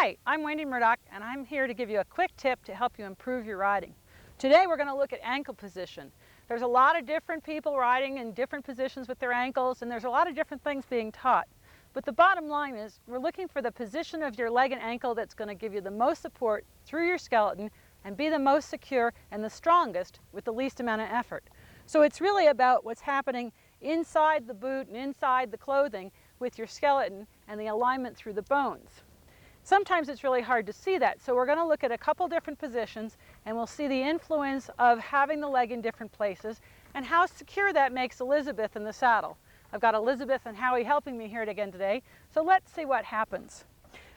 Hi, I'm Wendy Murdoch, and I'm here to give you a quick tip to help you improve your riding. Today we're going to look at ankle position. There's a lot of different people riding in different positions with their ankles, and there's a lot of different things being taught. But the bottom line is we're looking for the position of your leg and ankle that's going to give you the most support through your skeleton and be the most secure and the strongest with the least amount of effort. So it's really about what's happening inside the boot and inside the clothing with your skeleton and the alignment through the bones. Sometimes it's really hard to see that, so we're going to look at a couple different positions and we'll see the influence of having the leg in different places and how secure that makes Elizabeth in the saddle. I've got Elizabeth and Howie helping me here again today, so let's see what happens.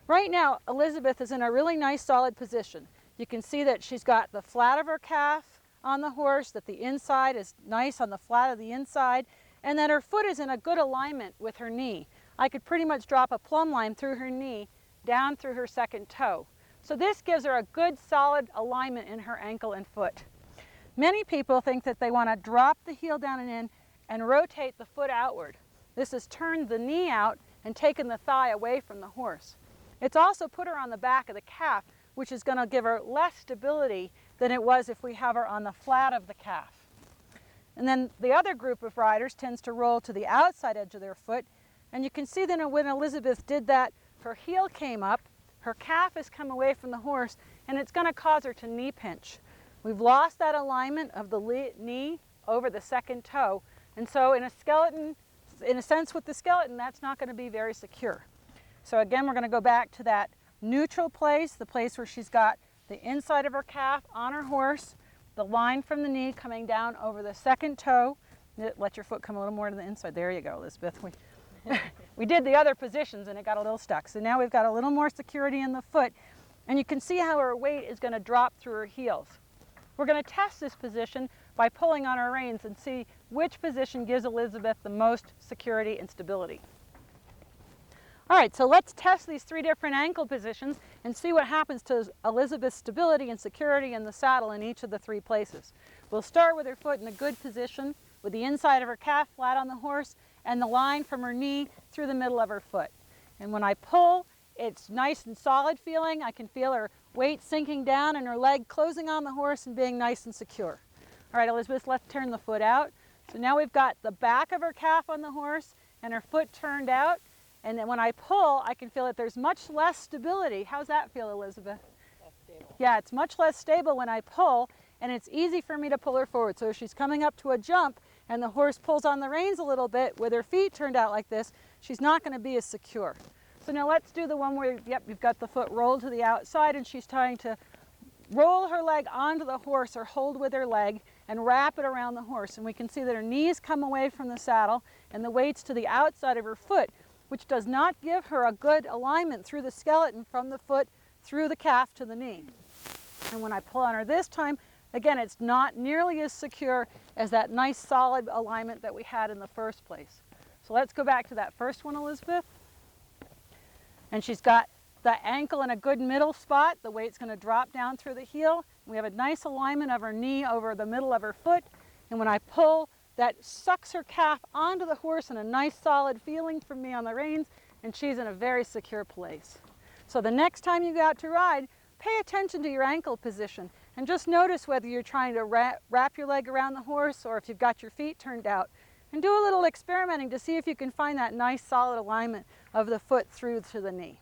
Right now, Elizabeth is in a really nice solid position. You can see that she's got the flat of her calf on the horse, that the inside is nice on the flat of the inside, and that her foot is in a good alignment with her knee. I could pretty much drop a plumb line through her knee down through her second toe. So this gives her a good solid alignment in her ankle and foot. Many people think that they want to drop the heel down and in and rotate the foot outward. This has turned the knee out and taken the thigh away from the horse. It's also put her on the back of the calf, which is going to give her less stability than it was if we have her on the flat of the calf. And then the other group of riders tends to roll to the outside edge of their foot, and you can see that when Elizabeth did that, her heel came up, her calf has come away from the horse, and it's going to cause her to knee pinch. We've lost that alignment of the knee over the second toe, and so in a sense with the skeleton, that's not going to be very secure. So again, we're going to go back to that neutral place, the place where she's got the inside of her calf on her horse, the line from the knee coming down over the second toe. Let your foot come a little more to the inside. There you go, Elizabeth. We did the other positions and it got a little stuck. So now we've got a little more security in the foot, and you can see how her weight is going to drop through her heels. We're going to test this position by pulling on our reins and see which position gives Elizabeth the most security and stability. All right, so let's test these three different ankle positions and see what happens to Elizabeth's stability and security in the saddle in each of the three places. We'll start with her foot in a good position with the inside of her calf flat on the horse and the line from her knee through the middle of her foot. And when I pull, it's nice and solid feeling. I can feel her weight sinking down and her leg closing on the horse and being nice and secure. All right, Elizabeth, let's turn the foot out. So now we've got the back of her calf on the horse and her foot turned out. And then when I pull, I can feel that there's much less stability. How's that feel, Elizabeth? Less stable. Yeah, it's much less stable when I pull, and it's easy for me to pull her forward. So if she's coming up to a jump and the horse pulls on the reins a little bit with her feet turned out like this, she's not going to be as secure. So now let's do the one where, yep, you've got the foot rolled to the outside and she's trying to roll her leg onto the horse or hold with her leg and wrap it around the horse. And we can see that her knees come away from the saddle and the weight's to the outside of her foot, which does not give her a good alignment through the skeleton from the foot through the calf to the knee. And when I pull on her this time, again, it's not nearly as secure as that nice solid alignment that we had in the first place. So let's go back to that first one, Elizabeth. And she's got the ankle in a good middle spot. The weight's going to drop down through the heel. We have a nice alignment of her knee over the middle of her foot. And when I pull, that sucks her calf onto the horse in a nice solid feeling from me on the reins, and she's in a very secure place. So the next time you go out to ride, pay attention to your ankle position and just notice whether you're trying to wrap your leg around the horse or if you've got your feet turned out. And do a little experimenting to see if you can find that nice solid alignment of the foot through to the knee.